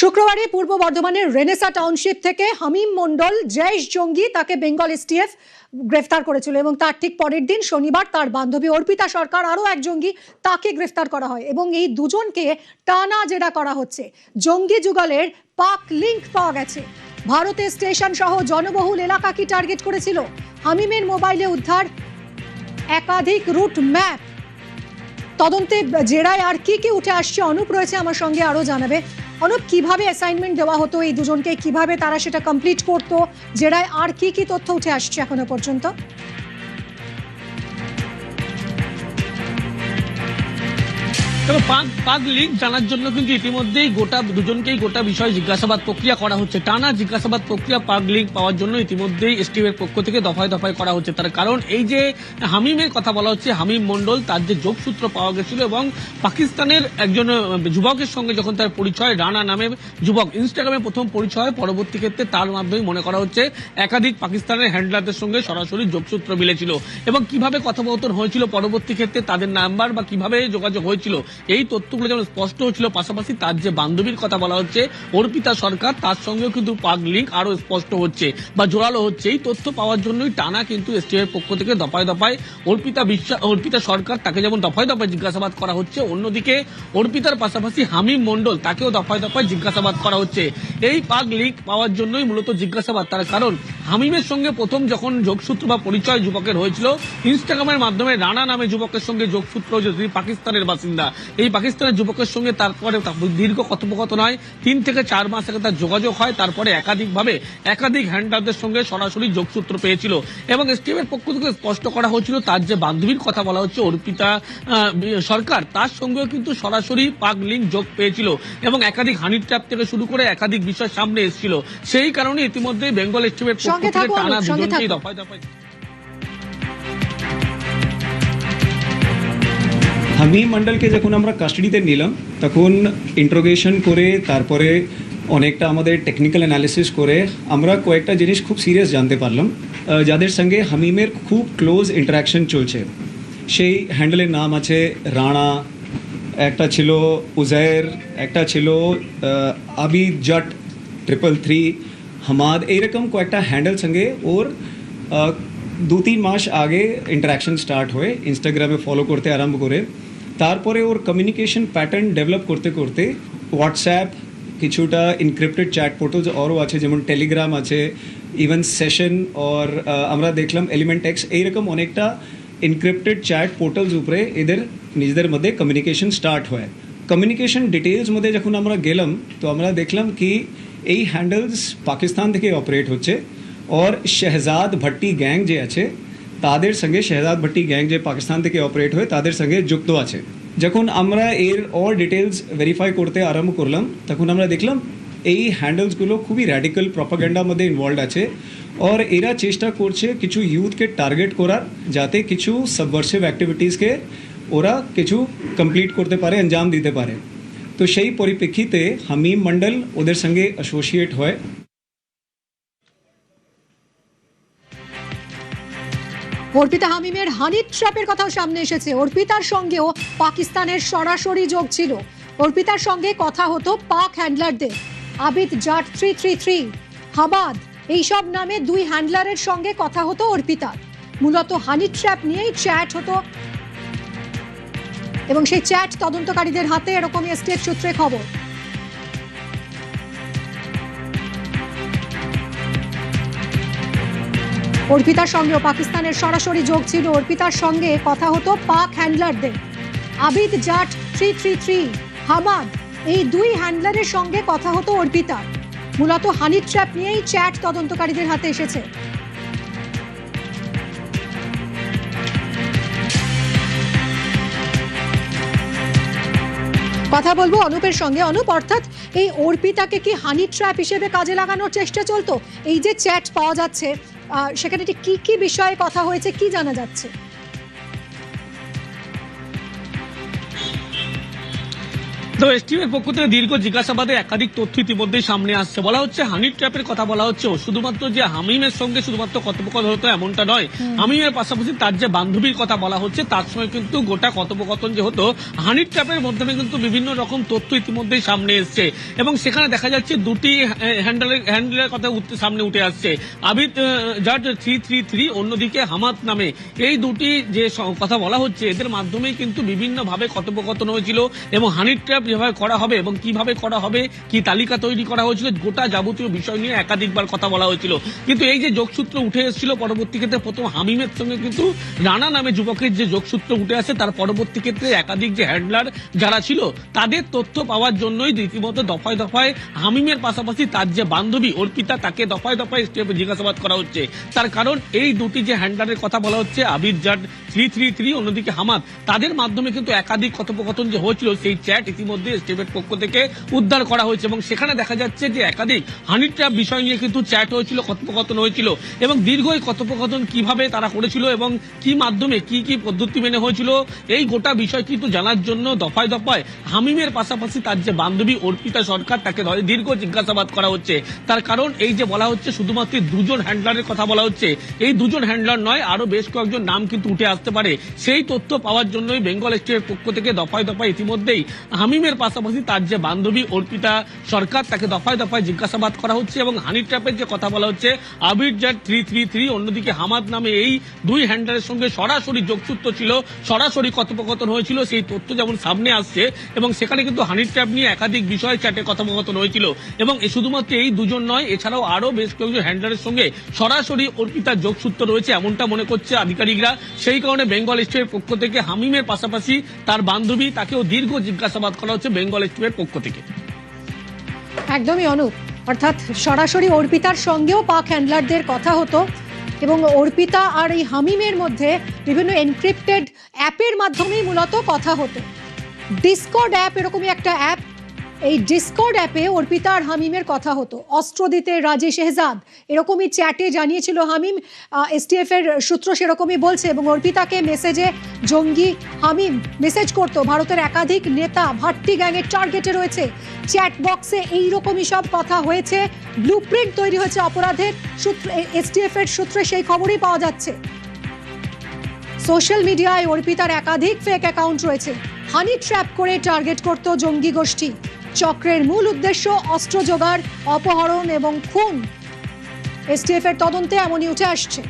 শুক্রবারে পূর্ব বর্ধমানের Renaissance township থেকে হামিম মন্ডল জৈশ জঙ্গি তাকে বেঙ্গল এসটিএফ গ্রেফতার করেছিল এবং তার ঠিক পরের দিন শনিবার তার বান্ধবী অর্পিতা সরকার আরও এক জঙ্গি তাকে গ্রেফতার করা হয় এবং এই দুজনকে টানা জেরা করা হচ্ছে। জঙ্গি যুগলের পাক লিঙ্ক পাওয়া গেছে। ভারতের স্টেশন সহ জনবহুল এলাকা কি টার্গেট করেছিল। হামিমের মোবাইলে উদ্ধার একাধিক রুট ম্যাপ। তদন্তে জেরায় আর কি কি উঠে আসছে অনুপ রয়েছে আমার সঙ্গে, আরো জানাবে। অনুপ, কিভাবে অ্যাসাইনমেন্ট দেওয়া হতো এই দুজনকে, কিভাবে তারা সেটা কমপ্লিট করতো, জেরায় আর কি কি তথ্য উঠে আসছে এখনো পর্যন্ত? পাক লিঙ্ক জানার জন্য কিন্তু ইতিমধ্যেই দুজনকেই গোটা বিষয় জিজ্ঞাসাবাদ প্রক্রিয়া করা হচ্ছে। টানা জিজ্ঞাসাবাদ প্রক্রিয়া পাক লিঙ্ক পাওয়ার জন্য ইতিমধ্যেই এসটিএফ এর পক্ষ থেকে দফায় দফায় করা হচ্ছে। তার কারণ এই যে হামিমের কথা বলা হচ্ছে, হামিম মন্ডল, তার যে যোগসূত্র পাওয়া গেছিল এবং পাকিস্তানের একজন যুবকের সঙ্গে যখন তার পরিচয়, রানা নামে যুবক, ইনস্টাগ্রামে প্রথম পরিচয়, পরবর্তী ক্ষেত্রে তার মাধ্যমে মনে করা হচ্ছে একাধিক পাকিস্তানের হ্যান্ডলারদের সঙ্গে সরাসরি যোগসূত্র মিলেছিল এবং কিভাবে কথোপকথন হয়েছিল পরবর্তী ক্ষেত্রে, তাদের নাম্বার বা কিভাবে যোগাযোগ হয়েছিল, এই তথ্যগুলো যেমন স্পষ্ট হচ্ছিল, পাশাপাশি তার যে বান্ধবীর কথা বলা হচ্ছে অর্পিতা সরকার, তার সঙ্গেও কিন্তু পাক লিঙ্ক আরো স্পষ্ট হচ্ছে বা জোরালো হচ্ছে। এই তথ্য পাওয়ার জন্যই টানা কিন্তু এসটিএফ পক্ষ থেকে দফায় দফায় অর্পিতা সরকার, তাকে যেমন দফায় দফায় জিজ্ঞাসাবাদ করা হচ্ছে, অন্যদিকে অর্পিতার পাশাপাশি হামিম মন্ডল, তাকেও দফায় দফায় জিজ্ঞাসাবাদ করা হচ্ছে। এই পাক লিঙ্ক পাওয়ার জন্যই মূলত জিজ্ঞাসাবাদ। তার কারণ হামিমের সঙ্গে প্রথম যখন যোগসূত্র বা পরিচয় যুবকের হয়েছিল ইনস্টাগ্রামের মাধ্যমে, রানা নামে যুবকের সঙ্গে যোগসূত্র, যিনি পাকিস্তানের বাসিন্দা, এই পাকিস্তানের যুবকের সঙ্গে তারপরে দীর্ঘ কথোপকথন হয়, 3 থেকে 4 মাস আগে তার যোগাযোগ হয়, তারপরে একাধিক হ্যান্ডলারদের সঙ্গে সরাসরি যোগসূত্র পেয়েছিল এবং এসটিএফ এর পক্ষ থেকে স্পষ্ট করা হয়েছিল তার যে বান্ধবীর কথা বলা হচ্ছে অর্পিতা সরকার, তার সঙ্গেও কিন্তু সরাসরি পাক লিঙ্ক যোগ পেয়েছিল এবং একাধিক হানি ট্র্যাপ থেকে শুরু করে একাধিক বিষয় সামনে এসেছিল। সেই কারণে ইতিমধ্যে বেঙ্গল এসটিএফ এর পক্ষ থেকে টানা দুজনকেই দফায় দফায়। হামিম মন্ডলকে যখন আমরা কাস্টাডিতে নিলাম তখন ইন্ট্রোগেশন করে তারপরে অনেকটা আমাদের টেকনিক্যাল অ্যানালিসিস করে আমরা কয়েকটা জিনিস খুব সিরিয়াস জানতে পারলাম, যাদের সঙ্গে হামিমের খুব ক্লোজ ইন্টারাকশন চলছে। সেই হ্যান্ডেলের নাম আছে রানা, একটা ছিল উজায়ের, একটা ছিল আবিদ জট 333, হামাদ, এইরকম কয়েকটা হ্যান্ডেল সঙ্গে ওর 2-3 মাস আগে ইন্টারাকশন স্টার্ট হয়ে ইনস্টাগ্রামে ফলো করতে আরম্ভ করে তারপরে ওর কমিউনিকেশন প্যাটার্ন ডেভেলপ করতে করতে হোয়াটসঅ্যাপ, কিছুটা ইনক্রিপ্টেড চ্যাট পোর্টালস আরও আছে, যেমন টেলিগ্রাম আছে, ইভেন সেশন, और আমরা দেখলাম এলিমেন্ট এক্স, এইরকম অনেকটা ইনক্রিপ্টেড চ্যাট পোর্টালস উপরে এদের নিজেদের মধ্যে কমিউনিকেশন স্টার্ট হয়। কমিউনিকেশন ডিটেলস মধ্যে যখন আমরা গেলাম তো আমরা দেখলাম কি এই হ্যান্ডেলস পাকিস্তান থেকে অপারেট হচ্ছে और शहजाद भट्टी গ্যাং যে আছে তাদের সঙ্গে, शहजाद भट्टी গ্যাং যে পাকিস্তান থেকে অপারেট হয় তাদের সঙ্গে যুক্ত আছে। যখন আমরা এর অল ডিটেলস ভেরিফাই করতে আরম্ভ করলাম তখন আমরা দেখলাম এই হ্যান্ডেলসগুলো খুবই র্যাডিক্যাল প্রপাগান্ডার মধ্যে ইনভলভড আছে और এরা চেষ্টা করছে কিছু ইউথকে টার্গেট করার, যাতে কিছু সাবভার্সিভ অ্যাক্টিভিটিসকে ওরা কিছু কমপ্লিট করতে পারে, अंजाम দিতে পারে। তো সেই পরিপ্রেক্ষিতে হামিম মন্ডল ওদের সঙ্গে অ্যাসোসিয়েট হয়। অর্পিতা হামিমের হানি ট্র্যাপের কথাও সামনে এসেছে। অর্পিতার সঙ্গেও পাকিস্তানের সরাসরি যোগ ছিল। অর্পিতার সঙ্গে কথা হতো পাক হ্যান্ডলারদের, আবিদ জাট 333, হামাদ, এইসব নামে 2 হ্যান্ডলারের সঙ্গে কথা হতো অর্পিতার। মূলত হানি ট্র্যাপ নিয়েই চ্যাট হতো এবং সেই চ্যাট তদন্তকারীদের হাতে, এরকমই এসটিএফ সূত্রে খবর। অর্পিতার সঙ্গেও পাকিস্তানের সরাসরি যোগ ছিল। অর্পিতার সঙ্গে কথা হতো পাক হ্যান্ডলারদের, আবিদ জাট 333, হামাদ, এই 2 হ্যান্ডলারের সঙ্গে কথা হতো অর্পিতার। মূলত হানি ট্র্যাপ নিয়েই চ্যাট তদন্তকারীদের হাতে এসেছে। কথা বলবো অনুপের সঙ্গে। অনুপ, অর্থাৎ এই অর্পিতাকে কি হানি ট্র্যাপ হিসেবে কাজে লাগানোর চেষ্টা চলতো? এই যে চ্যাট পাওয়া যাচ্ছে সেখানে কি কি বিষয়ে কথা হয়েছে, কি জানা যাচ্ছে? তো এসটিএফ এর পক্ষ থেকে দীর্ঘ জিজ্ঞাসাবাদে একাধিক তথ্য ইতিমধ্যেই সামনে আসছে। বলা হচ্ছে হানি ট্র্যাপের কথা বলা হচ্ছে, শুধুমাত্র যে হামিমের সঙ্গে শুধুমাত্র কথোপকথন হতো এমনটা নয়, হামিমের পাশাপাশি তার যে বান্ধবীর কথা বলা হচ্ছে তার সঙ্গে কিন্তু গোটা কথোপকথন যে হতো হানি ট্র্যাপের মাধ্যমে কিন্তু বিভিন্ন রকম তথ্য ইতিমধ্যেই সামনে এসছে এবং সেখানে দেখা যাচ্ছে দুটি হ্যান্ডেলের কথা সামনে উঠে আসছে। আবিদ জাট 333, অন্যদিকে হামাদ নামে এই দুটি যে কথা বলা হচ্ছে এদের মাধ্যমেই কিন্তু বিভিন্নভাবে কথোপকথন হয়েছিল এবং হানি ট্র্যাপ যেভাবে করা হবে এবং কিভাবে করা হবে, কি তালিকা তৈরি করা হয়েছিল, গোটা যাবতীয় বিষয় নিয়ে একাধিকবার কথা বলা হয়েছিল। কিন্তু এই যে যোগসূত্র উঠে এসেছিল পরবর্তী ক্ষেত্রে প্রথম হামিমের সঙ্গে কিন্তু রানা নামে যুবকের যে যোগসূত্র উঠে আসে তার পরবর্তী ক্ষেত্রে একাধিক যে হ্যান্ডলার যারা ছিল তাদের তথ্য পাওয়ার জন্যই রীতিমতো দফায় দফায় হামিমের পাশাপাশি তার যে বান্ধবী অর্পিতা তাকে দফায় দফায় স্টেপে জিজ্ঞাসাবাদ করা হচ্ছে। তার কারণ এই দুটি যে হ্যান্ডলারের কথা বলা হচ্ছে আবিদ জাট 333, অন্যদিকে হামাদ, তাদের মাধ্যমে কিন্তু একাধিক কথোপকথন যে হয়েছিল সেই চ্যাট ইতিমধ্যে স্টেপের পক্ষ থেকে উদ্ধার করা হয়েছে এবং সেখানে দেখা যাচ্ছে যে একাধিক হানি ট্র্যাপ বিষয় নিয়ে কিন্তু চ্যাট হয়েছিল, কথোপকথন হয়েছিল এবং দীর্ঘ এই কথোপকথন কিভাবে তারা করেছিল এবং কি মাধ্যমে কি কি পদ্ধতি মেনে হয়েছিল এই গোটা বিষয় কিন্তু জানার জন্য দফায় দফায় হামিমের পাশাপাশি তার যে বান্ধবী অর্পিতা সরকার তাকে দীর্ঘ জিজ্ঞাসাবাদ করা হচ্ছে। তার কারণ এই যে বলা হচ্ছে শুধুমাত্র দুজন হ্যান্ডলারের কথা বলা হচ্ছে, এই দুজন হ্যান্ডলার নয় আরো বেশ কয়েকজন নাম কিন্তু উঠে আসতে পারে। সেই তথ্য পাওয়ার জন্যই বেঙ্গল স্টেটের পক্ষ থেকে দফায় দফায় ইতিমধ্যেই হামিমের পাশাপাশি তার যে বান্ধবী অর্পিতা সরকার তাকে দফায় দফায় জিজ্ঞাসাবাদ করা হচ্ছে এবং হানি ট্র্যাপের যে কথা বলা হচ্ছে আবির জাট 333, অন্যদিকে হামাদ নামে এই দুই হ্যান্ডলারের সঙ্গে সরাসরি যোগসূত্র ছিল, সরাসরি কথোপকথন হয়েছিল, সেই তথ্য যেমন সামনে আসছে এবং সেখানে কিন্তু হানি ট্র্যাপ নিয়ে একাধিক বিষয় চ্যাটে কথোপকথন হয়েছিল এবং শুধুমাত্র এই দুজন নয় এছাড়াও আরো বেশ কয়েকজন হ্যান্ডলারের সঙ্গে সরাসরি অর্পিতার যোগসূত্র রয়েছে এমনটা মনে করছে আধিকারিকরা। সেই কারণে বেঙ্গল স্টেটের পক্ষ থেকে হামিমের পাশাপাশি তার বান্ধবী তাকেও দীর্ঘ জিজ্ঞাসাবাদ করা হচ্ছে বেঙ্গল স্টেটের পক্ষ থেকে। একদমই অনুপ, অর্থাৎ সরাসরি অর্পিতার সঙ্গেও পাক হ্যান্ডলারদের কথা হতো এবং অর্পিতা আর এই হামিমের মধ্যে বিভিন্ন এনক্রিপ্টেড অ্যাপের মাধ্যমেই মূলত কথা হতো। ডিসকর্ড অ্যাপ এরকমই একটা অ্যাপ, এই ডিসকর্ড অ্যাপে অর্পিতা আর হামিমের কথা হতো। অস্ত্র দিতে রাজে শেহজাদ এরকমই চ্যাটে জানিয়েছিল হামিম, এসটিএফ এর সূত্র সেরকমই বলছে এবং অর্পিতাকে মেসেজে জঙ্গি হামিম মেসেজ করতো ভারতের একাধিক নেতা ভাট্টি গ্যাংয়ের টার্গেটে রয়েছে। চ্যাট বক্সে এইরকমই সব কথা হয়েছে, ব্লুপ্রিন্ট তৈরি হয়েছে অপরাধের। সূত্র এসটিএফ এর সূত্রে সেই খবরই পাওয়া যাচ্ছে। সোশ্যাল মিডিয়ায় অর্পিতার একাধিক ফেক অ্যাকাউন্ট রয়েছে, হানি ট্র্যাপ করে টার্গেট করত জঙ্গি গোষ্ঠী। চক্রের মূল উদ্দেশ্য অস্ত্র জোগাড়, অপহরণ এবং খুন। এসটিএফ এর তদন্তে এমনই উঠে আসছে।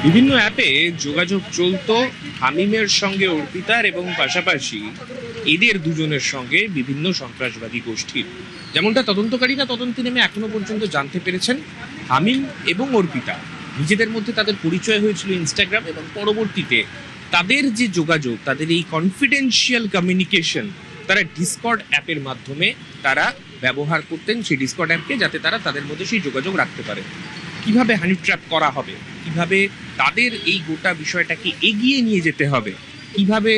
বিভিন্ন অ্যাপে যোগাযোগ চলতো হামিমের সঙ্গে অর্পিতার এবং পাশাপাশি এদের দুজনের সঙ্গে বিভিন্ন সন্ত্রাসবাদী গোষ্ঠীর। যেমনটা তদন্তকারীরা তদন্তে নেমে এখনো পর্যন্ত জানতে পেরেছেন, হামিম এবং অর্পিতা নিজেদের মধ্যে তাদের পরিচয় হয়েছিল ইনস্টাগ্রাম এবং পরবর্তীতে তাদের যে যোগাযোগ, তাদের এই কনফিডেন্সিয়াল কমিউনিকেশন তারা ডিসকর্ড অ্যাপের মাধ্যমে তারা ব্যবহার করতেন, সেই ডিসকর্ড অ্যাপকে, যাতে তারা তাদের মধ্যে সেই যোগাযোগ রাখতে পারে। কিভাবে হানি ট্র্যাপ করা হবে, কিভাবে তাদের এই গোটা বিষয়টাকে এগিয়ে নিয়ে যেতে হবে, কিভাবে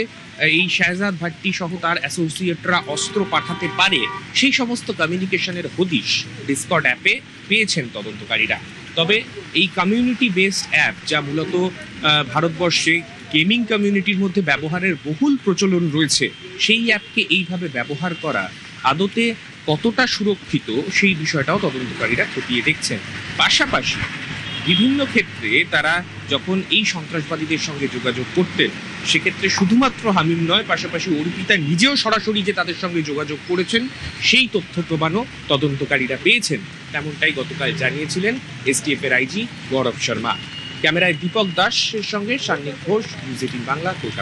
এই শাহজাদ ভাট্টি সহ তার অ্যাসোসিয়েটরা অস্ত্র পাঠাতে পারে, সেই সমস্ত কমিউনিকেশনের হদিশ ডিসকর্ড অ্যাপে পেয়েছেন তদন্তকারীরা। তবে এই কমিউনিটি বেসড অ্যাপ, যা মূলত ভারতবর্ষে গেমিং কমিউনিটির মধ্যে ব্যবহারের বহুল প্রচলন রয়েছে, সেই অ্যাপকে এইভাবে ব্যবহার করা আদতে কতটা সুরক্ষিত সেই বিষয়টাও তদন্তকারীরা খতিয়ে দেখছেন। পাশাপাশি বিভিন্ন ক্ষেত্রে তারা যখন এই সন্ত্রাসবাদীদের সঙ্গে যোগাযোগ করতেন, সেক্ষেত্রে শুধুমাত্র হামিম নয়, পাশাপাশি অর্পিতা নিজেও সরাসরি যে তাদের সঙ্গে যোগাযোগ করেছেন সেই তথ্য প্রমাণও তদন্তকারীরা পেয়েছেন, তেমনটাই গতকাল জানিয়েছিলেন এসটিএফ এর আইজি গৌরব শর্মা। ক্যামেরায় দীপক দাসের সঙ্গে সান্নিক ঘোষ, নিউজ 18 বাংলা, কলকাতা।